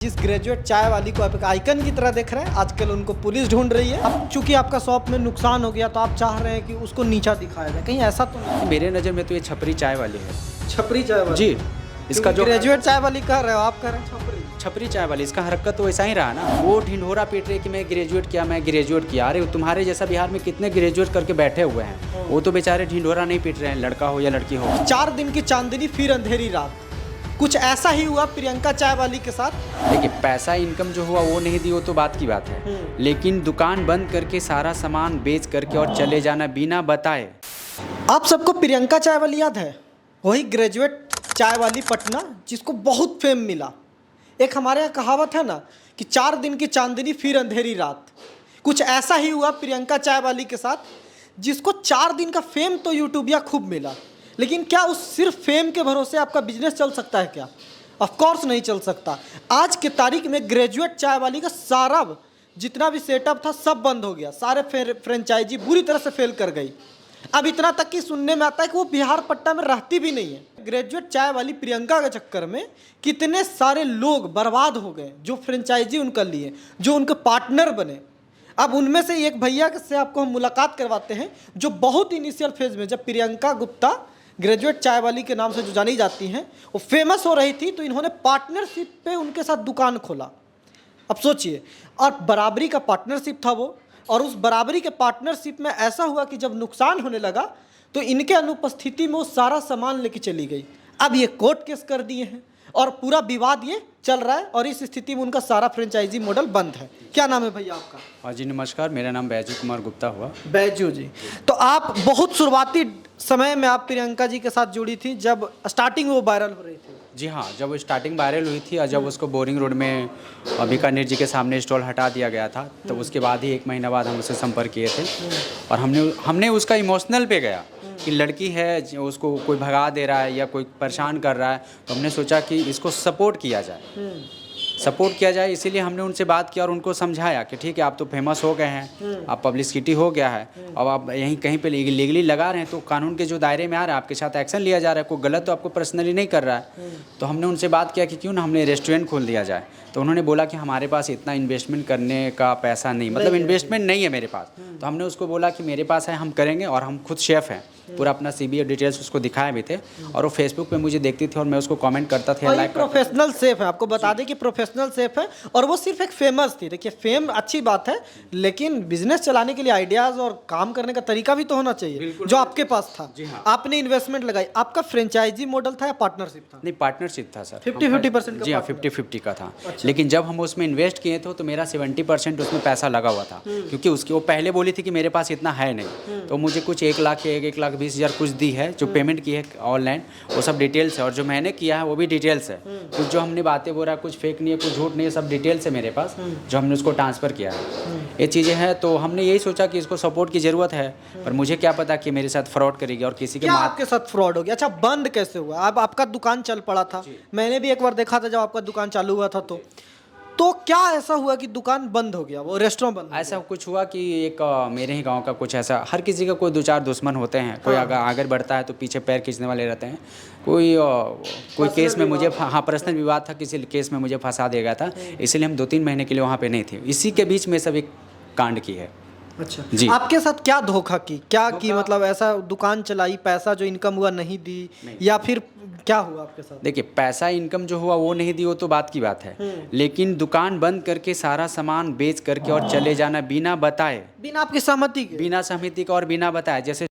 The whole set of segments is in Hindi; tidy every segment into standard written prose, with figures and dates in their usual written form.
जिस ग्रेजुएट चाय वाली को आप एक आइकन की तरह देख रहे हैं, आजकल उनको पुलिस ढूंढ रही है। अब चूंकि आपका शॉप में नुकसान हो गया तो आप चाह रहे हैं कि उसको नीचा दिखाया जाए, कहीं ऐसा तो नहीं? मेरे नज़र में तो ये छपरी चाय वाली है। छपरी चाय वाली? जी, इसका जो ग्रेजुएट चाय वाली कह रहे हो, आप कह रहे हैं छपरी चाय वाली, इसका हरकत तो ऐसा ही रहा ना। वो ढिंढोरा पीट रहे कि मैं ग्रेजुएट किया। अरे तुम्हारे जैसा बिहार में कितने ग्रेजुएट करके बैठे हुए हैं, वो तो बेचारे ढिंढोरा नहीं पीट रहे हैं, लड़का हो या लड़की हो। 4 दिन की चांदनी फिर अंधेरी रात, कुछ ऐसा ही हुआ प्रियंका चाय वाली के साथ। देखिए, पैसा इनकम जो हुआ वो नहीं दी, वो तो बात की बात है, लेकिन दुकान बंद करके सारा सामान बेच करके और चले जाना बिना बताए। आप सबको प्रियंका चाय वाली याद है? वही ग्रेजुएट चाय वाली पटना, जिसको बहुत फेम मिला। एक हमारे यहाँ कहावत है ना कि 4 दिन की चांदनी फिर अंधेरी रात, कुछ ऐसा ही हुआ प्रियंका चाय वाली के साथ, जिसको 4 दिन का फेम तो यूट्यूबिया खूब मिला। लेकिन क्या उस सिर्फ फेम के भरोसे आपका बिजनेस चल सकता है क्या? ऑफ कोर्स नहीं चल सकता। आज के तारीख में ग्रेजुएट चाय वाली का सारा जितना भी सेटअप था सब बंद हो गया। सारे फ्रेंचाइजी बुरी तरह से फेल कर गई। अब इतना तक कि सुनने में आता है कि वो बिहार पट्टा में रहती भी नहीं है। ग्रेजुएट चाय वाली प्रियंका के चक्कर में कितने सारे लोग बर्बाद हो गए, जो फ्रेंचाइजी उनका लिए, जो उनके पार्टनर बने। अब उनमें से एक भैया से आपको हम मुलाकात करवाते हैं, जो बहुत इनिशियल फेज में, जब प्रियंका गुप्ता ग्रेजुएट चाय वाली के नाम से जो जानी जाती हैं, वो फेमस हो रही थी, तो इन्होंने पार्टनरशिप पे उनके साथ दुकान खोला। अब सोचिए, और बराबरी का पार्टनरशिप था वो, और उस बराबरी के पार्टनरशिप में ऐसा हुआ कि जब नुकसान होने लगा तो इनके अनुपस्थिति में वो सारा सामान लेके चली गई। अब ये कोर्ट केस कर दिए हैं और पूरा विवाद ये चल रहा है, और इस स्थिति में उनका सारा फ्रेंचाइजी मॉडल बंद है। क्या नाम है भैया आपका? हाँ जी, नमस्कार, मेरा नाम बैजू कुमार गुप्ता हुआ। बैजू जी, तो आप बहुत शुरुआती समय में आप प्रियंका जी के साथ जुड़ी थी, जब स्टार्टिंग वो वायरल हो रही थी। जी हाँ, जब वो स्टार्टिंग वायरल हुई थी और जब उसको बोरिंग रोड में बीकानेर जी के सामने स्टॉल हटा दिया गया था, तो उसके बाद ही 1 महीना बाद हम उससे संपर्क किए थे, और हमने उसका इमोशनल पे गया कि लड़की है, उसको कोई भगा दे रहा है या कोई परेशान कर रहा है, तो हमने सोचा कि इसको सपोर्ट किया जाए। इसीलिए हमने उनसे बात किया और उनको समझाया कि ठीक है, आप तो फेमस हो गए हैं, आप पब्लिसिटी हो गया है, अब आप यहीं कहीं पे लीगली लगा रहे हैं, तो कानून के जो दायरे में आ रहा है, आपके साथ एक्शन लिया जा रहा है, कोई गलत तो आपको पर्सनली नहीं कर रहा है। तो हमने उनसे बात किया कि क्यों ना हमने रेस्टोरेंट खोल दिया जाए। तो उन्होंने बोला कि हमारे पास इतना इन्वेस्टमेंट करने का पैसा नहीं, मतलब इन्वेस्टमेंट नहीं है मेरे पास। तो हमने उसको बोला कि मेरे पास है, हम करेंगे, और हम खुद शेफ़ हैं। पूरा अपना सीबी डिटेल्स उसको दिखाए भी थे, और वो फेसबुक पे मुझे देखती थी और मैं उसको कमेंट करता था, लाइक। प्रोफेशनल सेफ है, आपको बता दें कि प्रोफेशनल सेफ है, और वो सिर्फ एक फेमस थी। देखिए, फेम अच्छी बात है, लेकिन बिजनेस चलाने के लिए आइडियाज और काम करने का तरीका भी तो होना चाहिए, जो आपके पास था। हाँ। आपने इन्वेस्टमेंट लगाई। आपका फ्रेंचाइजी मॉडल था या पार्टनरशिप था? नहीं, पार्टनरशिप था सर। 50-50% जी हाँ, 50-50 का था। लेकिन जब हम उसमें इन्वेस्ट किए थे तो मेरा 70% उसमें पैसा लगा हुआ था, क्योंकि उसकी वो पहले बोली थी कि मेरे पास इतना है नहीं, तो मुझे कुछ 1,20,000 कुछ दी है, जो पेमेंट की है ऑनलाइन, वो सब डिटेल्स है, और जो मैंने किया है वो भी डिटेल्स है। कुछ जो हमने बातें बोल रहा है, कुछ फेक नहीं है, कुछ झूठ नहीं है, सब डिटेल्स है मेरे पास, जो हमने उसको ट्रांसफ़र किया है। ये चीज़ें हैं, तो हमने यही सोचा कि इसको सपोर्ट की ज़रूरत है, पर मुझे क्या पता कि मेरे साथ फ्रॉड करेगी और किसी के आपके साथ फ्रॉड हो गया। अच्छा, बंद कैसे हुआ? अब आपका दुकान चल पड़ा था, मैंने भी एक बार देखा था जब आपका दुकान चालू हुआ था, तो क्या ऐसा हुआ कि दुकान बंद हो गया, वो रेस्टोरेंट बंद? ऐसा कुछ हुआ कि एक मेरे ही गांव का कुछ ऐसा, हर किसी का कोई 2-4 दुश्मन होते हैं। कोई अगर आगे बढ़ता है तो पीछे पैर खींचने वाले रहते हैं। कोई केस में मुझे, हाँ, पर्सनल विवाद था, किसी केस में मुझे फंसा दिया गया था, इसलिए हम 2-3 महीने के लिए वहाँ पे नहीं थे। इसी के बीच में सब एक कांड की है। अच्छा जी, आपके साथ क्या धोखा की, मतलब ऐसा दुकान चलाई, पैसा जो इनकम हुआ नहीं दी, या फिर क्या हुआ आपके साथ? देखिए, पैसा इनकम जो हुआ वो नहीं दी, वो तो बात की बात है, लेकिन दुकान बंद करके सारा सामान बेच करके और चले जाना बिना बताए, बिना आपकी सहमति के, बिना सहमति का और बिना बताए। जैसे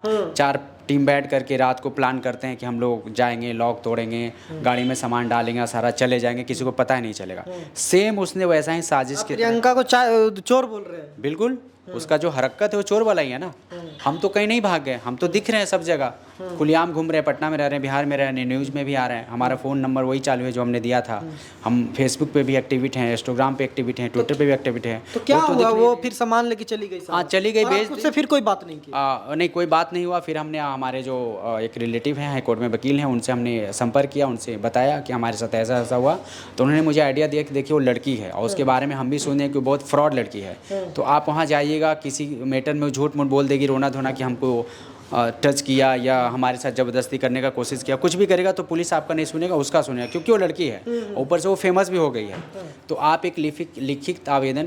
4 टीम बैठ करके रात को प्लान करते हैं कि हम लोग जाएंगे, लॉक तोड़ेंगे, गाड़ी में सामान डालेंगे, सारा चले जाएंगे, किसी को पता ही नहीं चलेगा। सेम उसने वैसा ही साजिश की। प्रियंका को चोर बोल रहे हैं? बिल्कुल, उसका जो हरकत है वो चोर वाला ही है ना। हम तो कहीं नहीं भाग गए, हम तो दिख रहे हैं सब जगह, खुलेआम घूम रहे हैं, पटना में रह रहे हैं, बिहार में रह रहे हैं, न्यूज़ में भी आ रहे हैं। हमारा फ़ोन नंबर वही चालू है जो हमने दिया था। हम फेसबुक पे भी एक्टिविट हैं, इंस्टाग्राम पे एक्टिविट हैं, ट्विटर पे भी एक्टिविट हैं। तो क्या हुआ, वो फिर सामान लेके चली गई? हाँ, चली गई, बेच दी। उससे फिर कोई बात नहीं की? नहीं, कोई बात नहीं हुआ। फिर हमने हमारे जो एक रिलेटिव हैं, हाई कोर्ट में वकील हैं, उनसे हमने संपर्क किया, उनसे बताया कि हमारे साथ ऐसा ऐसा हुआ। तो उन्होंने मुझे आइडिया दिया कि देखिए, वो लड़की है और उसके बारे में हम भी सुने कि बहुत फ्रॉड लड़की है, तो आप वहाँ जाइएगा, किसी मैटर में झूठ मूठ बोल देगी, रोना धोना कि हमको टच किया या हमारे साथ ज़बरदस्ती करने का कोशिश किया, कुछ भी करेगा तो पुलिस आपका नहीं सुनेगा, उसका सुनेगा, क्योंकि वो लड़की है, ऊपर से वो फेमस भी हो गई है। तो आप एक लिखित आवेदन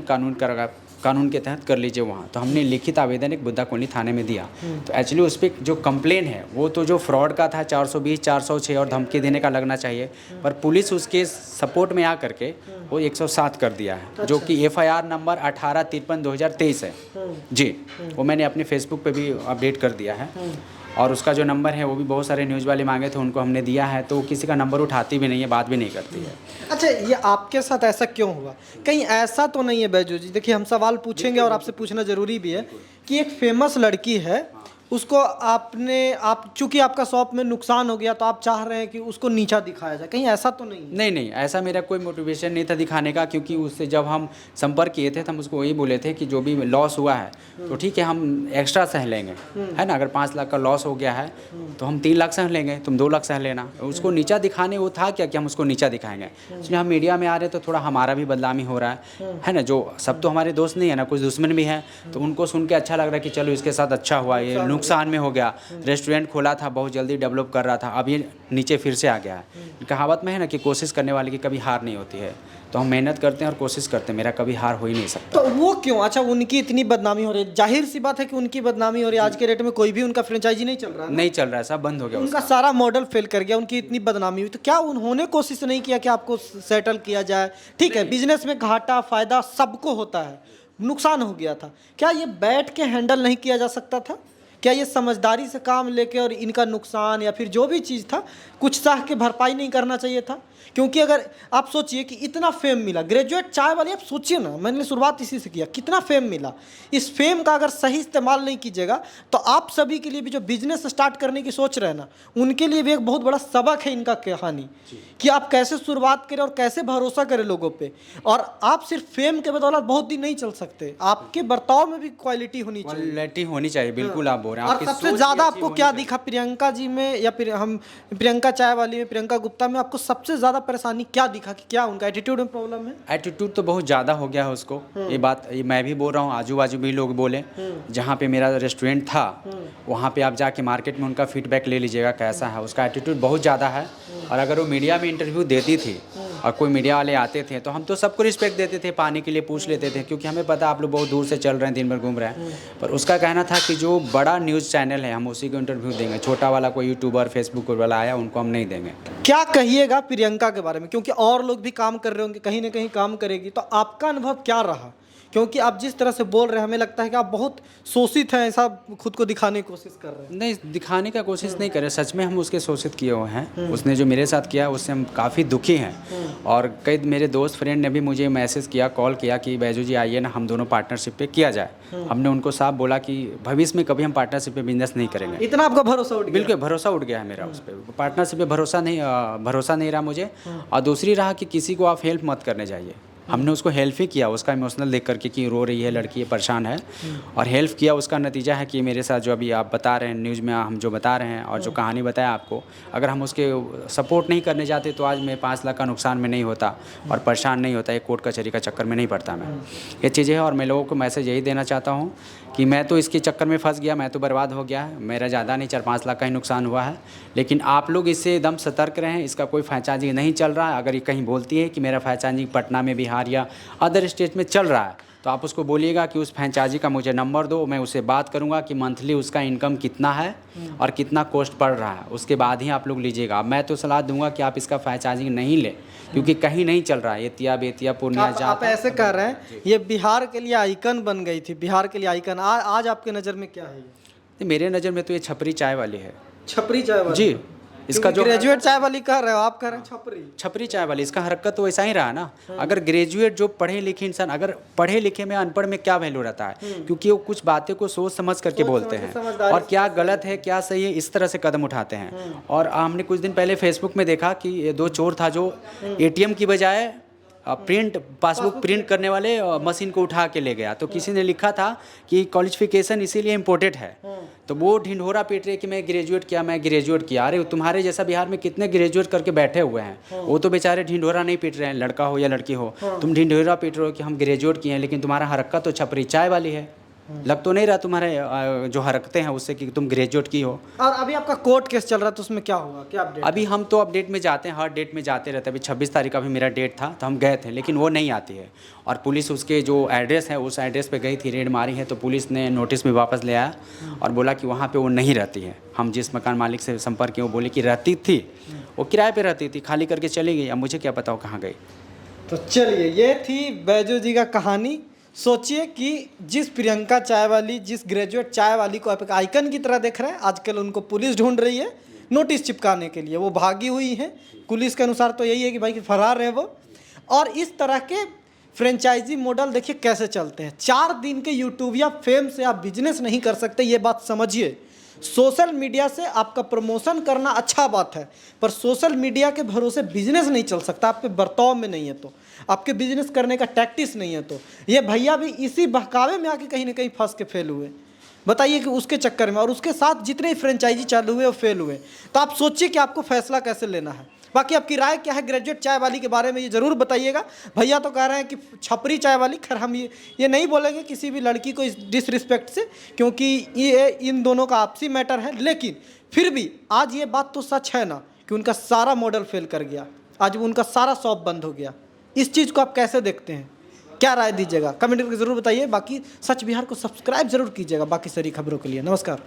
कानून के तहत कर लीजिए वहाँ। तो हमने लिखित आवेदन एक बुद्धा कॉलोनी थाने में दिया। तो एक्चुअली उस पर जो कंप्लेन है वो तो जो फ्रॉड का था 420, 406 और धमकी देने का लगना चाहिए, पर पुलिस उसके सपोर्ट में आ करके वो 107 कर दिया है, जो कि FIR नंबर 1853/2023 है जी। वो मैंने अपने फेसबुक पे भी अपडेट कर दिया है, और उसका जो नंबर है वो भी बहुत सारे न्यूज़ वाले मांगे थे, उनको हमने दिया है, तो किसी का नंबर उठाती भी नहीं है, बात भी नहीं करती है। अच्छा, ये आपके साथ ऐसा क्यों हुआ? कहीं ऐसा तो नहीं है बैजू जी, देखिए हम सवाल पूछेंगे और आपसे पूछना ज़रूरी भी है कि एक फेमस लड़की है, उसको आप चूंकि आपका शॉप में नुकसान हो गया तो आप चाह रहे हैं कि उसको नीचा दिखाया जाए, कहीं ऐसा तो नहीं है? नहीं, ऐसा मेरा कोई मोटिवेशन नहीं था दिखाने का, क्योंकि उससे जब हम संपर्क किए थे तो हम उसको वही बोले थे कि जो भी लॉस हुआ है तो ठीक है, हम एक्स्ट्रा सह लेंगे, है ना। अगर 5 लाख का लॉस हो गया है तो हम 3 लाख सह लेंगे, तुम 2 लाख सह लेना। उसको नीचा दिखाने वो था क्या कि हम उसको नीचा दिखाएंगे, इसलिए हम मीडिया में आ रहे तो थोड़ा हमारा भी बदनामी हो रहा है ना। जो सब तो हमारे दोस्त नहीं है ना, कुछ दुश्मन भी हैं, तो उनको सुन के अच्छा लग रहा है कि चलो इसके साथ अच्छा हुआ, ये नुकसान में हो गया, रेस्टोरेंट खोला था, बहुत जल्दी डेवलप कर रहा था, अब ये नीचे फिर से आ गया है। कहावत में है ना कि कोशिश करने वाले की कभी हार नहीं होती है, तो हम मेहनत करते हैं और कोशिश करते हैं, मेरा कभी हार हो ही नहीं सकता। तो वो क्यों? अच्छा, उनकी इतनी बदनामी हो रही है, जाहिर सी बात है कि उनकी बदनामी हो रही है। आज के डेट में कोई भी उनका फ्रेंचाइजी नहीं चल रहा है, नहीं चल रहा है, सब बंद हो गया उनका सारा मॉडल फेल कर गया, उनकी इतनी बदनामी हुई, तो क्या उन्होंने कोशिश नहीं किया कि आपको सेटल किया जाए? ठीक है, बिजनेस में घाटा फायदा सबको होता है, नुकसान हो गया था, क्या ये बैठ के हैंडल नहीं किया जा सकता था? क्या ये समझदारी से काम लेके और इनका नुकसान या फिर जो भी चीज़ था कुछ सह के भरपाई नहीं करना चाहिए था? क्योंकि अगर आप सोचिए कि इतना फेम मिला, ग्रेजुएट चाय वाली, आप सोचिए ना, मैंने शुरुआत इसी से किया, कितना फेम मिला, इस फेम का अगर सही इस्तेमाल नहीं कीजिएगा तो आप सभी के लिए भी जो बिजनेस स्टार्ट करने की सोच रहे हैं ना, उनके लिए भी एक बहुत बड़ा सबक है इनका कहानी, कि आप कैसे शुरुआत करें और कैसे भरोसा करें लोगों पे। और आप सिर्फ फेम के बदौलत बहुत दिन नहीं चल सकते, आपके बर्ताव में भी क्वालिटी होनी चाहिए। क्वालिटी होनी चाहिए, बिल्कुल आप बोल रहे हैं। और सबसे ज़्यादा आपको क्या दिखा प्रियंका जी में, या फिर हम प्रियंका चाय वाली में, प्रियंका गुप्ता में आपको सबसे ज़्यादा परेशानी क्या दिखा कि क्या उनका एटीट्यूड में प्रॉब्लम है? एटीट्यूड तो बहुत ज़्यादा हो गया है उसको, ये बात ये मैं भी बोल रहा हूँ, आजू बाजू भी लोग बोले। जहाँ पे मेरा रेस्टोरेंट था वहाँ पे आप जाके मार्केट में उनका फीडबैक ले लीजिएगा कैसा है, उसका एटीट्यूड बहुत ज़्यादा है। और अगर वो मीडिया में इंटरव्यू देती थी और कोई मीडिया वाले आते थे तो हम तो सबको रिस्पेक्ट देते थे, पानी के लिए पूछ लेते थे, क्योंकि हमें पता आप लोग बहुत दूर से चल रहे हैं, दिन भर घूम रहे हैं। पर उसका कहना था कि जो बड़ा न्यूज़ चैनल है हम उसी को इंटरव्यू देंगे, छोटा वाला कोई यूट्यूबर फेसबुक वाला आया उनको हम नहीं देंगे। क्या कहिएगा प्रियंका के बारे में, क्योंकि और लोग भी काम कर रहे होंगे, कहीं ना कहीं काम करेगी, तो आपका अनुभव क्या रहा? क्योंकि आप जिस तरह से बोल रहे हैं हमें लगता है कि आप बहुत शोषित हैं, ऐसा खुद को दिखाने की कोशिश कर रहे हैं। नहीं, दिखाने का कोशिश नहीं करे, सच में हम उसके शोषित किए हुए हैं। उसने जो मेरे साथ किया उससे हम काफ़ी दुखी हैं। और कई मेरे दोस्त फ्रेंड ने भी मुझे मैसेज किया, कॉल किया कि बैजू जी आइए ना, हम दोनों पार्टनरशिप पे किया जाए। हमने उनको साफ बोला कि भविष्य में कभी हम पार्टनरशिप पे बिजनेस नहीं करेंगे। इतना आपका भरोसा उठ गया? बिल्कुल भरोसा उठ गया है मेरा उस पर, पार्टनरशिप पे भरोसा नहीं रहा मुझे। और दूसरी रहा कि किसी को आप हेल्प मत करने जाइए। हमने उसको हेल्प ही किया, उसका इमोशनल देख करके कि रो रही है लड़की, परेशान है, और हेल्प किया। उसका नतीजा है कि मेरे साथ जो अभी आप बता रहे हैं न्यूज़ में, हम जो बता रहे हैं और जो कहानी बताया आपको, अगर हम उसके सपोर्ट नहीं करने जाते तो आज मैं 5 लाख का नुकसान में नहीं होता और परेशान नहीं होता, एक कोर्ट कचहरी का चक्कर में नहीं पड़ता मैं। ये चीज़ें हैं। और मैं लोगों को मैसेज यही देना चाहता हूँ कि मैं तो इसके चक्कर में फंस गया, मैं तो बर्बाद हो गया है, मेरा ज़्यादा नहीं 4-5 लाख का ही नुकसान हुआ है। लेकिन आप लोग इससे एकदम सतर्क रहें, इसका कोई फ्रेंचाइजी नहीं चल रहा है। अगर ये कहीं बोलती है कि मेरा फ्रेंचाइजी पटना में, बिहार या अदर स्टेट में चल रहा है, तो आप उसको बोलिएगा कि उस फ्रेंचाइजी का मुझे नंबर दो, मैं उससे बात करूंगा कि मंथली उसका इनकम कितना है और कितना कॉस्ट पड़ रहा है, उसके बाद ही आप लोग लीजिएगा। मैं तो सलाह दूंगा कि आप इसका फ्रेंचाइजी नहीं लें, क्योंकि कहीं नहीं चल रहा है। ये बेतिया पूर्णिया आप ऐसे कह रहे हैं, ये बिहार के लिए आइकन बन गई थी, बिहार के लिए आइकन। आज आपके नज़र में क्या है ये? मेरे नज़र में तो ये छपरी चाय वाली है। छपरी चाय वाली? जी, इसका जो ग्रेजुएट चाय वाली कह रहे हो, आप कह रहे हैं छपरी चाय वाली, इसका हरकत तो वैसा ही रहा ना। अगर ग्रेजुएट जो पढ़े लिखे इंसान, अगर पढ़े लिखे में अनपढ़ में क्या वैल्यू रहता है, क्योंकि वो कुछ बातें को सोच समझ करके बोलते हैं और क्या गलत है क्या सही है इस तरह से कदम उठाते हैं। और हमने कुछ दिन पहले फेसबुक में देखा कि 2 चोर था जो ATM की बजाय पासबुक प्रिंट करने वाले मशीन को उठा के ले गया। तो किसी ने लिखा था कि क्वालिफिकेशन इसीलिए इम्पोर्टेंट है, तो वो ढिंढोरा पीट रहे कि मैं ग्रेजुएट किया। अरे तुम्हारे जैसा बिहार में कितने ग्रेजुएट करके बैठे हुए हैं, वो तो बेचारे ढिंढोरा नहीं पीट रहे हैं, लड़का हो या लड़की हो। तुम ढिंढोरा पीट रहे हो कि हम ग्रेजुएट किए हैं, लेकिन तुम्हारा हरकत तो छपरी चाय वाली है। लग तो नहीं रहा तुम्हारे जो हरकतें हैं उससे कि तुम ग्रेजुएट की हो। और अभी आपका कोर्ट केस चल रहा है तो उसमें क्या हुआ, क्या अपडेट? अभी हम तो अपडेट में जाते हैं, हर डेट में जाते रहते हैं। अभी 26 तारीख का भी मेरा डेट था तो हम गए थे, लेकिन वो नहीं आती है। और पुलिस उसके जो एड्रेस है उस एड्रेस पे गई थी, रेड मारी है, तो पुलिस ने नोटिस में वापस ले आया और बोला कि वहाँ पे वो नहीं रहती है। हम जिस मकान मालिक से संपर्क किए वो बोले कि रहती थी, वो किराए पे रहती थी, खाली करके चली गई। अब मुझे क्या पता वो कहाँ गई। तो चलिए, ये थी बैजू जी का कहानी। सोचिए कि जिस प्रियंका चाय वाली, जिस ग्रेजुएट चाय वाली को आप एक आइकन की तरह देख रहे हैं, आजकल उनको पुलिस ढूंढ रही है नोटिस चिपकाने के लिए। वो भागी हुई हैं, पुलिस के अनुसार तो यही है कि भाई कि फरार है वो। और इस तरह के फ्रेंचाइजी मॉडल देखिए कैसे चलते हैं। 4 दिन के यूट्यूब या फेम से आप बिजनेस नहीं कर सकते, ये बात समझिए। सोशल मीडिया से आपका प्रमोशन करना अच्छा बात है, पर सोशल मीडिया के भरोसे बिजनेस नहीं चल सकता। आपके बर्ताव में नहीं है तो, आपके बिजनेस करने का टैक्टिस नहीं है तो। ये भैया भी इसी बहकावे में आके कहीं ना कहीं फंस के फेल हुए। बताइए कि उसके चक्कर में, और उसके साथ जितने फ्रेंचाइजी चालू हुए वो फेल हुए। तो आप सोचिए कि आपको फैसला कैसे लेना है। बाकी आपकी राय क्या है ग्रेजुएट चाय वाली के बारे में, ये ज़रूर बताइएगा। भैया तो कह रहे हैं कि छपरी चाय वाली। खैर हम ये नहीं बोलेंगे किसी भी लड़की को इस डिसरिस्पेक्ट से, क्योंकि ये इन दोनों का आपसी मैटर है। लेकिन फिर भी आज ये बात तो सच है ना कि उनका सारा मॉडल फेल कर गया, आज उनका सारा शॉप बंद हो गया। इस चीज़ को आप कैसे देखते हैं, क्या राय दीजिएगा, कमेंट करके ज़रूर बताइए। बाकी सच बिहार को सब्सक्राइब जरूर कीजिएगा बाकी सारी खबरों के लिए। नमस्कार।